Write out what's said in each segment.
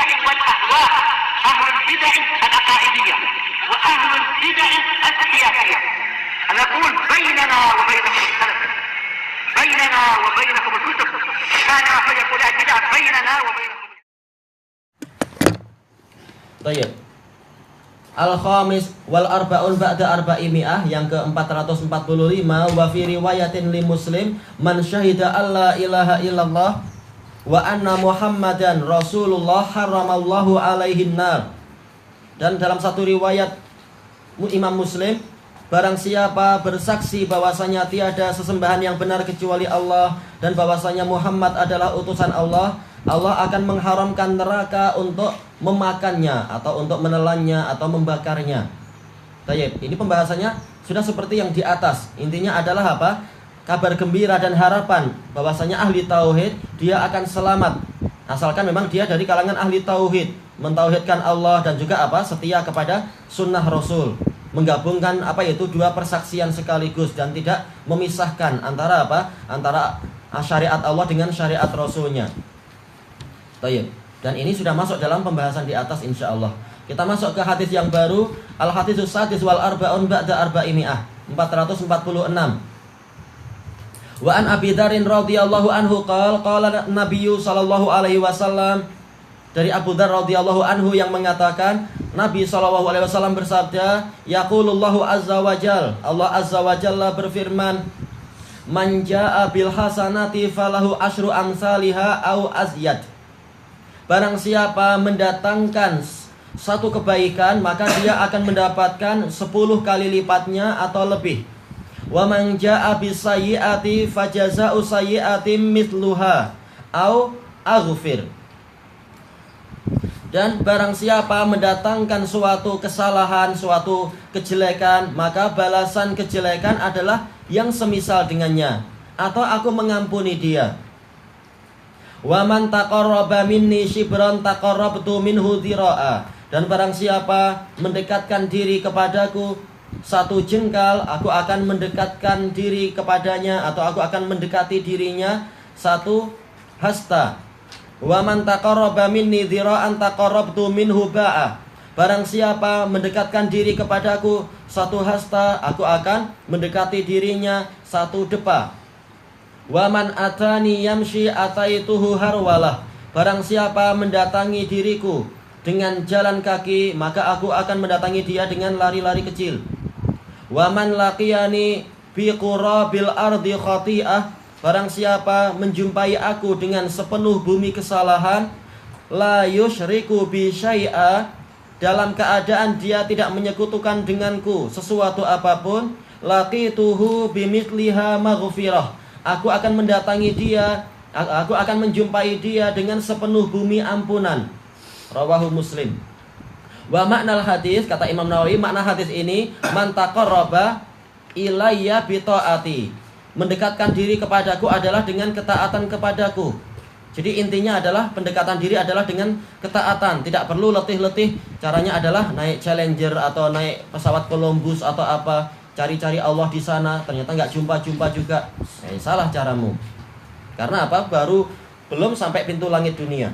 البدع والأهواء، أهل البدع العقائدية وأهل البدع السياسية. نقول بيننا وبينكم السلف، بيننا وبينكم الكتب، كان فيقول البدع بيننا وبينكم. Tayyib. Al-khamis wal arba'un ba'da arba'imi'ah, yang ke-445, wa fi riwayatin li Muslim man syahida alla ilaha illallah wa anna Muhammadan Rasulullah haramallahu alaihin nar. Dan dalam satu riwayat Imam Muslim, barang siapa bersaksi bahwasanya tiada sesembahan yang benar kecuali Allah dan bahwasanya Muhammad adalah utusan Allah, Allah akan mengharamkan neraka untuk memakannya atau untuk menelannya atau membakarnya. Tayyib. Ini pembahasannya sudah seperti yang di atas. Intinya adalah apa? Kabar gembira dan harapan bahwasanya ahli tauhid dia akan selamat asalkan memang dia dari kalangan ahli tauhid, mentauhidkan Allah dan juga apa? Setia kepada sunnah Rasul, menggabungkan apa yaitu dua persaksian sekaligus dan tidak memisahkan antara apa? Antara syariat Allah dengan syariat Rasulnya. Tayyib. Dan ini sudah masuk dalam pembahasan di atas insyaallah. Kita masuk ke hadis yang baru, al-haditsus sadis wal arba'un ba'da arba'imi'ah, 446. Wa an Abi Dzar radhiyallahu anhu qala Nabiyyu sallallahu alaihi wasallam, dari Abu Dzar radhiyallahu anhu yang mengatakan Nabi sallallahu alaihi wasallam bersabda, yaqulullahu azza wa jalla, Allah azza wa jalla berfirman, man jaa bil hasanati falahu asyru amsalha au azyad. Barang siapa mendatangkan satu kebaikan, maka dia akan mendapatkan 10 kali lipatnya atau lebih. Wa man jaa bisayyi'ati fajaza'u sayyi'atin mithluha au aghfir. Dan barang siapa mendatangkan suatu kesalahan, suatu kejelekan, maka balasan kejelekan adalah yang semisal dengannya, atau aku mengampuni dia. Wa man taqarraba minni shibran taqarrabtu minhu dhira'a. Dan barang siapa mendekatkan diri kepadaku satu jengkal, aku akan mendekatkan diri kepadanya atau aku akan mendekati dirinya satu hasta. Wa man taqarraba minni dhira'an taqarrabtu minhu ba'a. Barang siapa mendekatkan diri kepadaku satu hasta, aku akan mendekati dirinya satu depa. Wa man atani yamshi ataituhu harwalah. Barang siapa mendatangi diriku dengan jalan kaki, maka aku akan mendatangi dia dengan lari-lari kecil. Wa man laqiyani bi qurabil ardi khati'ah. Barang siapa menjumpai aku dengan sepenuh bumi kesalahan, la yusyriku bi syai'a, dalam keadaan dia tidak menyekutukan denganku sesuatu apapun, laqituhu bimithliha maghfirah. Aku akan mendatangi dia, aku akan menjumpai dia dengan sepenuh bumi ampunan. Rawahu Muslim. Wa maknal hadis, kata Imam Nawawi, makna hadis ini, man taqarraba ilayya bi taati. Mendekatkan diri kepadaku adalah dengan ketaatan kepadaku. Jadi intinya adalah pendekatan diri adalah dengan ketaatan, tidak perlu letih-letih. Caranya adalah naik Challenger atau naik pesawat Columbus atau apa. Cari-cari Allah di sana, ternyata nggak jumpa-jumpa juga. Salah caramu. Karena apa? Belum sampai pintu langit dunia.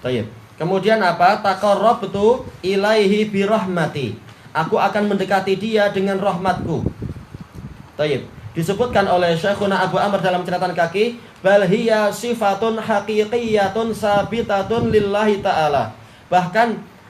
Tayyib. Kemudian apa? Taqarrabtu ilaihi birahmati. Aku akan mendekati dia dengan rahmatku. Tayyib. Disebutkan oleh Syekhuna Abu Amr dalam catatan kaki, bal hiya sifatun haqiqiyatun sabitatun lillahi ta'ala. Bahkan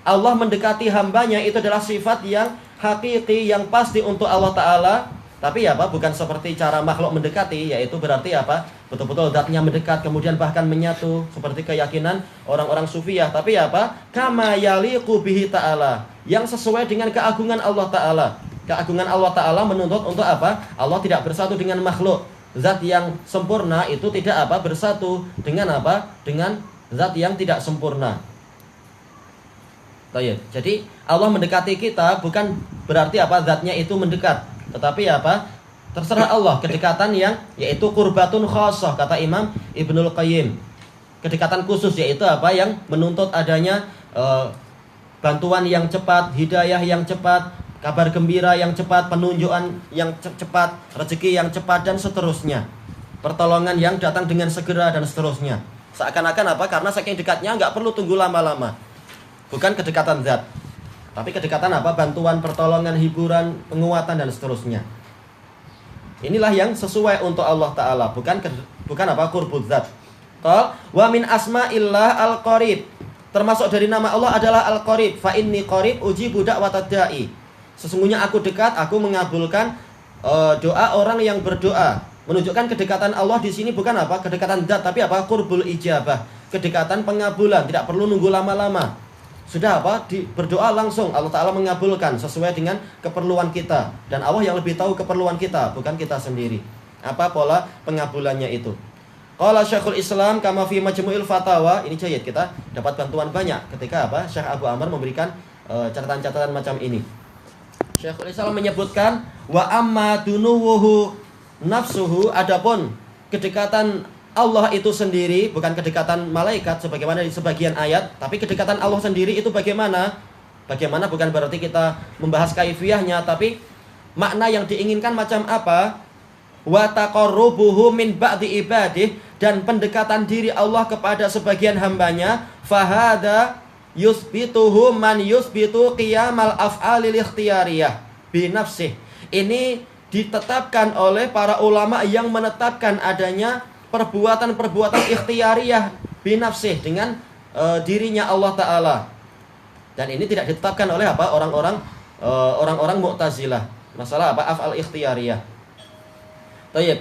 Allah mendekati hambanya itu adalah sifat yang hakiki, yang pasti untuk Allah Ta'ala. Tapi ya apa? Bukan seperti cara makhluk mendekati, yaitu berarti apa? Betul-betul zatnya mendekat, kemudian bahkan menyatu, seperti keyakinan orang-orang sufiyah. Tapi ya apa? Kama yaliqu bihi ta'ala, yang sesuai dengan keagungan Allah Ta'ala. Keagungan Allah Ta'ala menuntut untuk apa? Allah tidak bersatu dengan makhluk. Zat yang sempurna itu tidak apa? Bersatu dengan apa? Dengan zat yang tidak sempurna. Jadi Allah mendekati kita bukan berarti apa? Zatnya itu mendekat, tetapi apa? Terserah Allah, kedekatan yang yaitu qurbatun khassah, kata Imam Ibnul Qayyim. Kedekatan khusus yaitu apa? Yang menuntut adanya bantuan yang cepat, hidayah yang cepat, kabar gembira yang cepat, penunjukan yang cepat, rezeki yang cepat dan seterusnya. Pertolongan yang datang dengan segera dan seterusnya. Seakan-akan apa? Karena saking dekatnya nggak perlu tunggu lama-lama. Bukan kedekatan zat, tapi kedekatan apa? Bantuan, pertolongan, hiburan, penguatan dan seterusnya. Inilah yang sesuai untuk Allah Ta'ala, bukan apa? Qurbul zat. Wa min asma'illah al-qarib. Termasuk dari nama Allah adalah al-qarib. Fa inni qarib ujibu da'watad da'i. Sesungguhnya aku dekat, aku mengabulkan doa orang yang berdoa. Menunjukkan kedekatan Allah di sini bukan apa? Kedekatan zat, tapi apa? Qurbul ijabah. Kedekatan pengabulan, tidak perlu nunggu lama-lama. Sudah apa? Berdoa langsung, Allah Ta'ala mengabulkan sesuai dengan keperluan kita. Dan Allah yang lebih tahu keperluan kita, bukan kita sendiri. Apa pola pengabulannya itu? Qala Syekhul Islam kama fi Majmu'il Fatawa. Ini jayid, kita dapat bantuan banyak ketika apa? Syekh Abu Amr memberikan catatan-catatan macam ini. Syekhul Islam menyebutkan wa amma dunuwuhu nafsuhu, adapun kedekatan Allah itu sendiri, bukan kedekatan malaikat sebagaimana di sebagian ayat, tapi kedekatan Allah sendiri itu bagaimana? Bagaimana bukan berarti kita membahas kaifiyahnya, tapi makna yang diinginkan macam apa? Wa taqarrubuhu min ba'di ibadih, dan pendekatan diri Allah kepada sebagian hambanya, fahada yusbituhu man yusbitu qiyamal af'alil ikhtiyariyah bi nafsih. Ini ditetapkan oleh para ulama yang menetapkan adanya perbuatan-perbuatan ikhtiyariyah binafsih dengan dirinya Allah Ta'ala. Dan ini tidak ditetapkan oleh apa? Orang-orang Mu'tazilah. Masalah apa? Af'al ikhtiyariyah. Tayyib.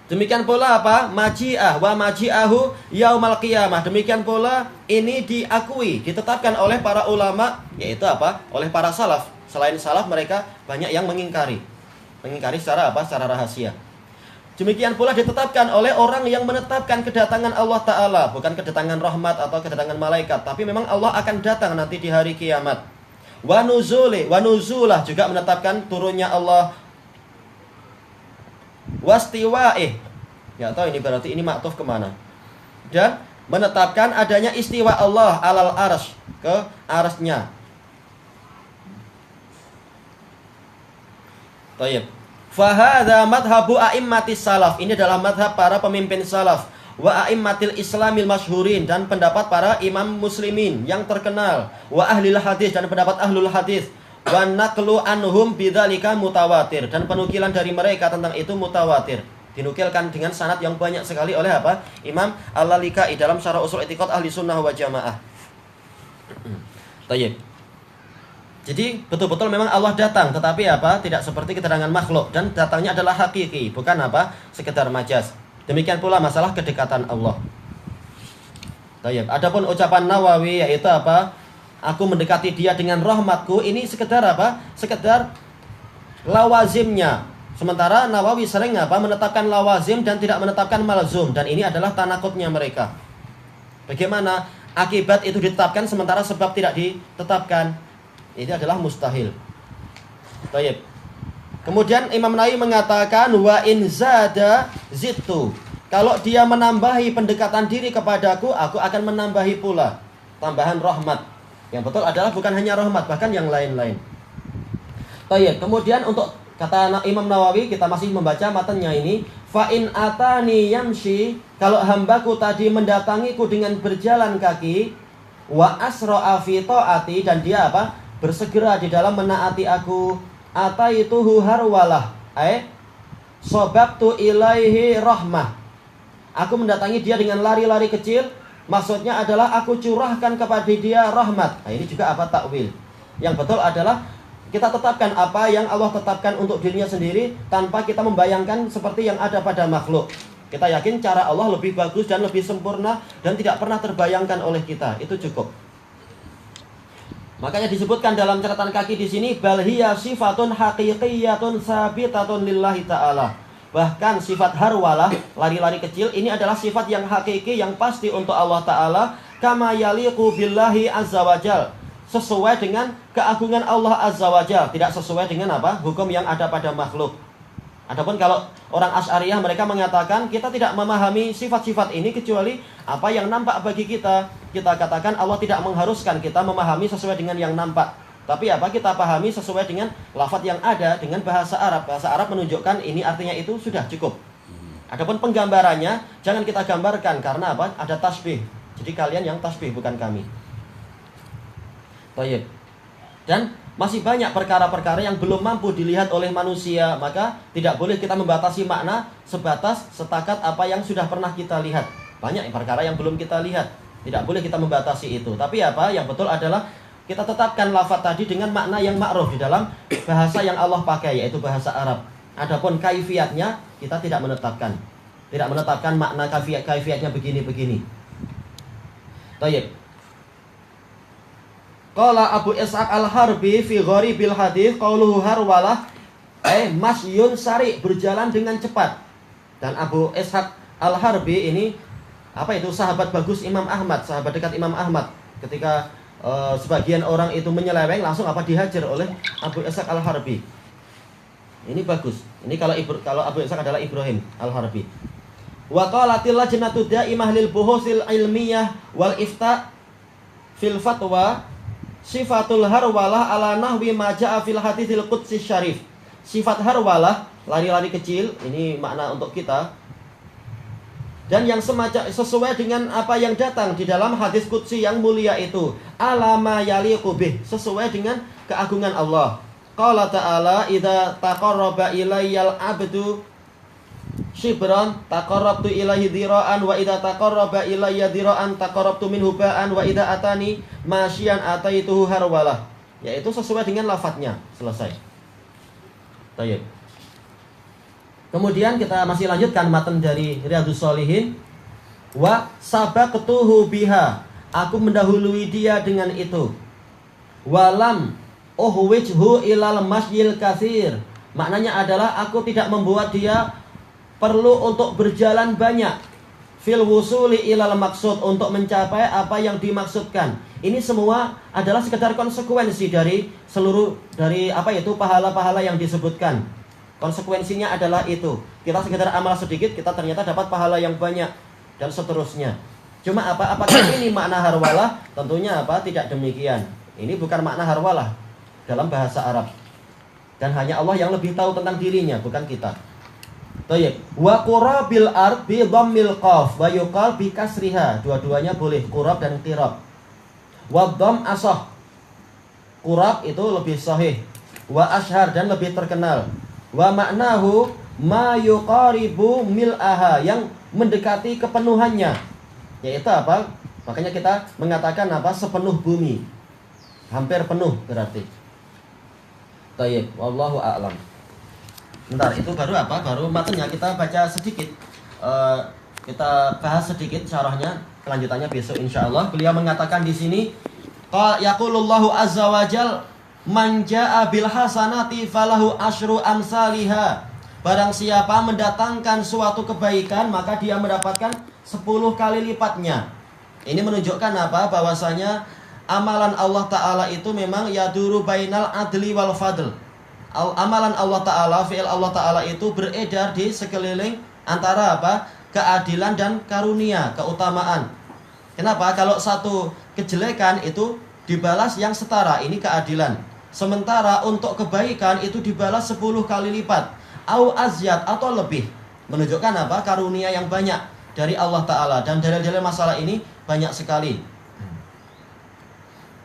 Demikian pula apa? Maji'ah wa maji'ahu yaumal qiyamah. Demikian pula ini diakui, ditetapkan oleh para ulama, yaitu apa? Oleh para salaf. Selain salaf mereka banyak yang mengingkari secara apa? Secara rahasia. Demikian pula ditetapkan oleh orang yang menetapkan kedatangan Allah Ta'ala. Bukan kedatangan rahmat atau kedatangan malaikat, tapi memang Allah akan datang nanti di hari kiamat. Wa nuzulah juga menetapkan turunnya Allah. Wastiwa'ih, ya tahu ini berarti ini maktuf kemana. Dan menetapkan adanya istiwa Allah alal arsy, ke arsy-nya. Tayyib. Fahadha madhabu a'immatis salaf. Ini adalah madhab para pemimpin salaf. Wa a'immatil islamil masyhurin, dan pendapat para imam muslimin yang terkenal. Wa ahlil hadis, dan pendapat ahlul hadis. Wa naqlu anhum bidzalika mutawatir, dan penukilan dari mereka tentang itu mutawatir. Dinukilkan dengan sanad yang banyak sekali oleh apa? Imam Al-Lalika'i dalam Syarah Ushul I'tiqad Ahli Sunnah wa Jamaah. Tayyib. Jadi betul-betul memang Allah datang, tetapi apa? Tidak seperti keterangan makhluk, dan datangnya adalah hakiki, bukan apa? Sekedar majaz. Demikian pula masalah kedekatan Allah. Tayyib. Adapun ucapan Nawawi yaitu apa? Aku mendekati dia dengan rahmatku, ini sekedar apa? Sekedar lawazimnya. Sementara Nawawi sering apa? Menetapkan lawazim dan tidak menetapkan malzum, dan ini adalah tanakutnya mereka. Bagaimana akibat itu ditetapkan sementara sebab tidak ditetapkan? Ini adalah mustahil. Baik. Kemudian Imam Nawawi mengatakan wa in zada zittu. Kalau dia menambahi pendekatan diri kepadaku, aku akan menambahi pula tambahan rahmat. Yang betul adalah bukan hanya rahmat, bahkan yang lain-lain. Baik. Kemudian untuk kata Imam Nawawi, kita masih membaca matanya ini, fa in atani yamshi, kalau hambaku tadi mendatangiku dengan berjalan kaki, wa asra'a fi ta'ati, dan dia apa? Bersegera di dalam menaati aku, ataituhu harwalah, sobabtu ilaihi rahmah. Aku mendatangi dia dengan lari-lari kecil, maksudnya adalah aku curahkan kepada dia rahmat. Nah, ini juga apa? Takwil. Yang betul adalah kita tetapkan apa yang Allah tetapkan untuk dirinya sendiri, tanpa kita membayangkan seperti yang ada pada makhluk. Kita yakin cara Allah lebih bagus dan lebih sempurna, dan tidak pernah terbayangkan oleh kita. Itu cukup. Makanya disebutkan dalam catatan kaki di sini, bal hiya sifatun haqiqiyatun sabitatun lillahi ta'ala. Bahkan sifat harwalah, lari-lari kecil, ini adalah sifat yang hakiki, yang pasti untuk Allah Ta'ala. Kama yaliqu billahi azza wajal, sesuai dengan keagungan Allah azza wajal, tidak sesuai dengan apa? Hukum yang ada pada makhluk. Adapun kalau orang Asy'ariyah, mereka mengatakan kita tidak memahami sifat-sifat ini kecuali apa yang nampak bagi kita. Kita katakan Allah tidak mengharuskan kita memahami sesuai dengan yang nampak, tapi apa? Kita pahami sesuai dengan lafaz yang ada, dengan bahasa Arab. Bahasa Arab menunjukkan ini artinya itu, sudah cukup. Adapun penggambarannya jangan kita gambarkan karena apa? Ada tasbih. Jadi kalian yang tasbih bukan kami. Baik. Dan masih banyak perkara-perkara yang belum mampu dilihat oleh manusia, maka tidak boleh kita membatasi makna sebatas setakat apa yang sudah pernah kita lihat. Banyak perkara yang belum kita lihat, tidak boleh kita membatasi itu. Tapi apa yang betul adalah kita tetapkan lafaz tadi dengan makna yang ma'ruf di dalam bahasa yang Allah pakai, yaitu bahasa Arab. Adapun kaifiatnya kita tidak menetapkan. Tidak menetapkan makna kaifiatnya begini-begini. Baik. Qala Abu Ishaq Al-Harbi fi gharibil hadits qauluhu harwalah masyun sari, berjalan dengan cepat. Dan Abu Ishaq Al-Harbi ini sahabat bagus Imam Ahmad, sahabat dekat Imam Ahmad. Ketika sebagian orang itu menyeleweng, langsung dihajar oleh Abu Ishaq Al-Harbi. Ini bagus. Ini kalau Abu Ishaq adalah Ibrahim Al-Harbi. Wa qalatil lajnatu da'imah lil buhusil ilmiyah wal ifta fil fatwa sifatul harwalah ala nahwi ma ja'a fil haditsil qudsi syarif. Sifat harwalah, lari-lari kecil, ini makna untuk kita. Dan yang semacam sesuai dengan apa yang datang di dalam hadis qudsi yang mulia itu, alama yaliqu bih, sesuai dengan keagungan Allah. Qala ta'ala idza taqarraba ilayyal 'abdu shibran taqarrabtu ilaihi dira'an wa idza taqarraba ilayya dira'an taqarrabtu minhu ba'an wa idza atani masyian ataituhu harwalah. Yaitu sesuai dengan lafadznya. Selesai. Baik. Kemudian kita masih lanjutkan matan dari Riyadhus Shalihin. Wa sabaqtuhu biha, aku mendahului dia dengan itu. Walam uhwijhu ilal masyil katsir. Maknanya adalah aku tidak membuat dia perlu untuk berjalan banyak. Fil wusuli ilal maksud, untuk mencapai apa yang dimaksudkan. Ini semua adalah sekedar konsekuensi dari pahala-pahala yang disebutkan. Konsekuensinya adalah itu. Kita sekedar amal sedikit, kita ternyata dapat pahala yang banyak dan seterusnya. Cuma apakah ini makna harwalah? Tentunya tidak demikian. Ini bukan makna harwalah dalam bahasa Arab. Dan hanya Allah yang lebih tahu tentang dirinya, bukan kita. Baik. Wa qurabil ard bi dhammil qaf wa yuqal bi kasriha. Dua-duanya boleh, qurab dan qirab. Wa dhamm asah. Qurab itu lebih sahih. Wa ashhar, dan lebih terkenal. Wa maknahu ma yuqaribu mil'aha, yang mendekati kepenuhannya. Yaitu apa? Makanya kita mengatakan sepenuh bumi. Hampir penuh berarti. Baik, wallahu a'lam. Bentar, itu baru baru matanya, kita baca sedikit. Kita bahas sedikit syarahnya, kelanjutannya besok insyaallah. Beliau mengatakan di sini, yaqulullahu azza wajal, man jaa bil hasanati falahu asyru amsalihha. Barang siapa mendatangkan suatu kebaikan, maka dia mendapatkan 10 kali lipatnya. Ini menunjukkan bahwasanya amalan Allah Ta'ala itu memang yaduru bainal adli wal fadl. Amalan Allah Ta'ala, fi'il Allah Ta'ala itu beredar di sekeliling antara keadilan dan karunia, keutamaan. Kenapa? Kalau satu kejelekan itu dibalas yang setara, ini keadilan. Sementara untuk kebaikan itu dibalas 10 kali lipat, au azyad, atau lebih. Menunjukkan karunia yang banyak dari Allah Ta'ala. Dan dalil-dalil masalah ini banyak sekali.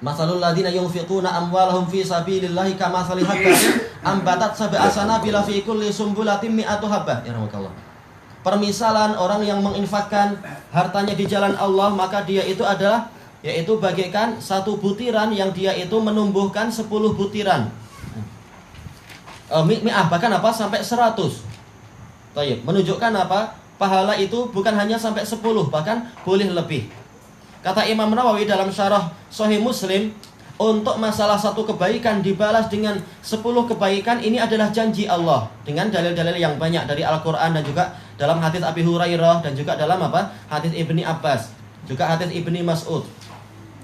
Masalul ladzina yunfiquna amwalahum fi sabilillahi kamathali habbatin ambatat sab'a sanabila fi kulli sumbulatin mi'atu habbah. Yarhamukallah. Permisalan orang yang menginfakkan hartanya di jalan Allah, maka dia itu adalah yaitu bagaikan satu butiran yang dia itu menumbuhkan 10 butiran. Bahkan sampai 100. Baik, menunjukkan pahala itu bukan hanya sampai 10, bahkan boleh lebih. Kata Imam Nawawi dalam syarah Sahih Muslim, untuk masalah satu kebaikan dibalas dengan 10 kebaikan, ini adalah janji Allah dengan dalil-dalil yang banyak dari Al-Quran dan juga dalam hadis Abi Hurairah dan juga dalam hadis Ibni Abbas, juga hadis Ibni Mas'ud.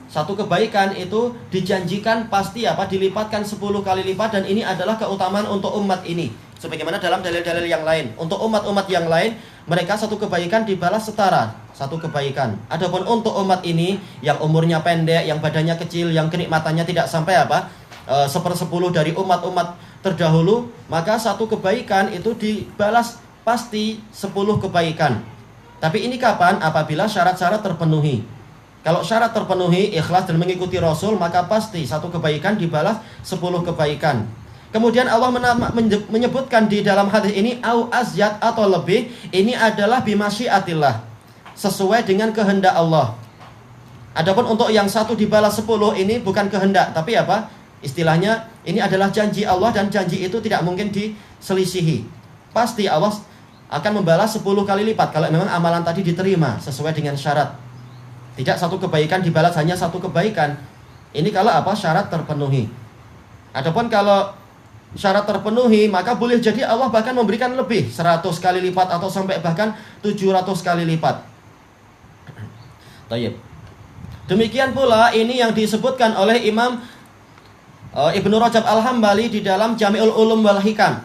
Satu kebaikan itu dijanjikan pasti dilipatkan 10 kali lipat, dan ini adalah keutamaan untuk umat ini. Sebagaimana dalam dalil-dalil yang lain, untuk umat-umat yang lain, mereka satu kebaikan dibalas setara satu kebaikan. Adapun untuk umat ini yang umurnya pendek, yang badannya kecil, yang kenikmatannya tidak sampai 1/10 dari umat-umat terdahulu, maka satu kebaikan itu dibalas pasti 10 kebaikan. Tapi ini kapan? Apabila syarat-syarat terpenuhi. Kalau syarat terpenuhi, ikhlas dan mengikuti Rasul, maka pasti 1 kebaikan dibalas 10 kebaikan. Kemudian Allah menyebutkan di dalam hadis ini au azyad atau lebih, ini adalah bimasyiatillah, sesuai dengan kehendak Allah. Adapun untuk yang 1 dibalas 10 ini bukan kehendak, tapi apa? Istilahnya ini adalah janji Allah, dan janji itu tidak mungkin diselisihi. Pasti Allah akan membalas 10 kali lipat kalau memang amalan tadi diterima sesuai dengan syarat. Tidak 1 kebaikan dibalas hanya 1 kebaikan. Ini kalau apa? Syarat terpenuhi. Adapun kalau syarat terpenuhi, maka boleh jadi Allah bahkan memberikan lebih 100 kali lipat atau sampai bahkan 700 kali lipat. Tayyib. Demikian pula ini yang disebutkan oleh Imam Ibnu Rajab Al-Hambali di dalam Jami'ul Ulum wal Hikam.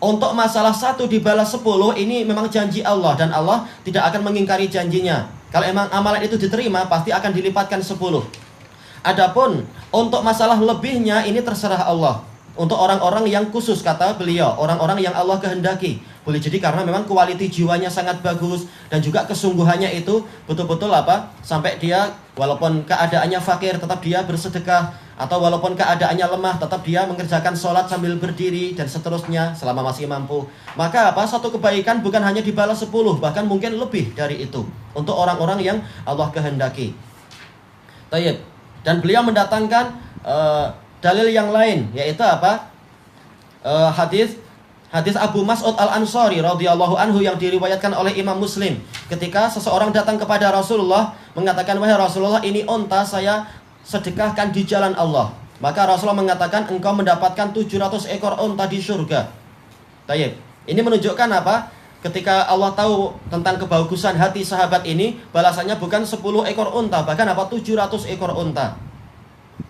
Untuk masalah 1 dibalas 10 ini memang janji Allah, dan Allah tidak akan mengingkari janjinya. Kalau emang amalan itu diterima, pasti akan dilipatkan 10. Adapun untuk masalah lebihnya ini terserah Allah. Untuk orang-orang yang khusus, kata beliau, orang-orang yang Allah kehendaki. Boleh jadi karena memang kualiti jiwanya sangat bagus, dan juga kesungguhannya itu betul-betul apa? Sampai dia walaupun keadaannya fakir tetap dia bersedekah, atau walaupun keadaannya lemah tetap dia mengerjakan sholat sambil berdiri dan seterusnya selama masih mampu. Maka apa? 1 kebaikan bukan hanya dibalas 10, bahkan mungkin lebih dari itu untuk orang-orang yang Allah kehendaki. Tayyib. Dan beliau mendatangkan dalil yang lain, yaitu apa? Hadis Abu Mas'ud Al-Ansari radhiyallahu anhu yang diriwayatkan oleh Imam Muslim. Ketika seseorang datang kepada Rasulullah mengatakan, "Wahai Rasulullah, ini unta saya sedekahkan di jalan Allah." Maka Rasulullah mengatakan, "Engkau mendapatkan 700 ekor unta di surga." Tayyib. Ini menunjukkan apa? Ketika Allah tahu tentang kebagusan hati sahabat ini, balasannya bukan 10 ekor unta, bahkan apa? 700 ekor unta.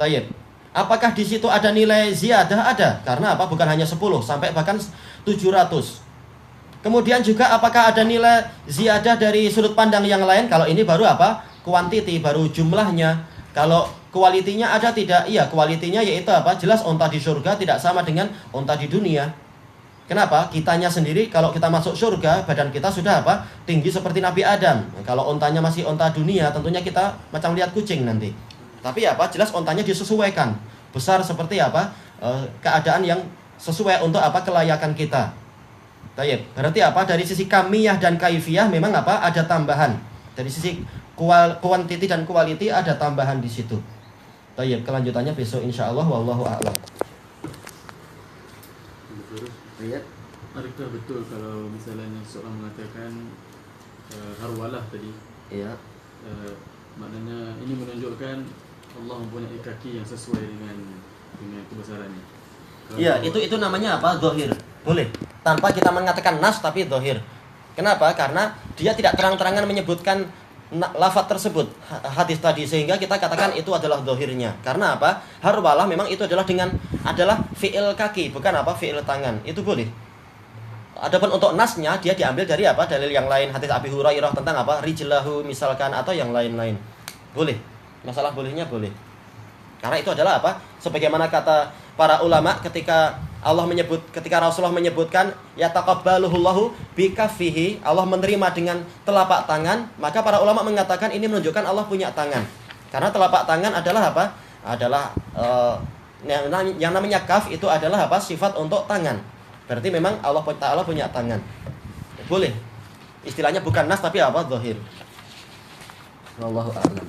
Tayyib. Apakah di situ ada nilai ziyadah? Ada. Karena apa? Bukan hanya 10, sampai bahkan 700. Kemudian juga apakah ada nilai ziyadah dari sudut pandang yang lain? Kalau ini baru apa? Kuantiti, baru jumlahnya. Kalau kualitinya ada tidak? Iya, kualitinya yaitu apa? Jelas unta di surga tidak sama dengan unta di dunia. Kenapa? Kitanya sendiri kalau kita masuk surga, badan kita sudah apa? Tinggi seperti Nabi Adam. Kalau untanya masih unta dunia, tentunya kita macam lihat kucing nanti. Tapi apa? Jelas untanya disesuaikan. Besar seperti apa? Keadaan yang sesuai untuk apa? Kelayakan kita. Tayyib. Berarti apa? Dari sisi kamiyah dan kaifiyah memang apa? Ada tambahan. Dari sisi kuantiti dan quality ada tambahan di situ. Tayyib. Kelanjutannya besok insyaallah, wallahu a'lam. Ayat. Adakah betul kalau misalnya seorang mengatakan harwalah tadi? Iya. Maknanya ini menunjukkan Allah mempunyai kaki yang sesuai dengan kebesarannya. Iya, itu namanya apa? Zahir. Boleh. Tanpa kita mengatakan nas, tapi zahir. Kenapa? Karena dia tidak terang-terangan menyebutkan lafaz tersebut, hadis tadi, sehingga kita katakan itu adalah zahirnya. Karena apa? Harwalah memang itu adalah fi'il kaki, bukan apa? Fi'il tangan. Itu boleh. Adapun untuk nasnya dia diambil dari apa? Dalil yang lain, hadis Abi Hurairah tentang apa? Rijlahu misalkan, atau yang lain-lain. Boleh. Masalah bolehnya boleh. Karena itu adalah apa? Sebagaimana kata para ulama ketika Rasulullah menyebutkan yataqabbaluhullahu bikaffihi, Allah menerima dengan telapak tangan, maka para ulama mengatakan ini menunjukkan Allah punya tangan. Karena telapak tangan adalah apa? Adalah yang namanya kaf itu adalah apa? Sifat untuk tangan. Berarti memang Allah Ta'ala punya tangan. Boleh. Istilahnya bukan nas tapi apa? Zahir. Wallahu a'lam.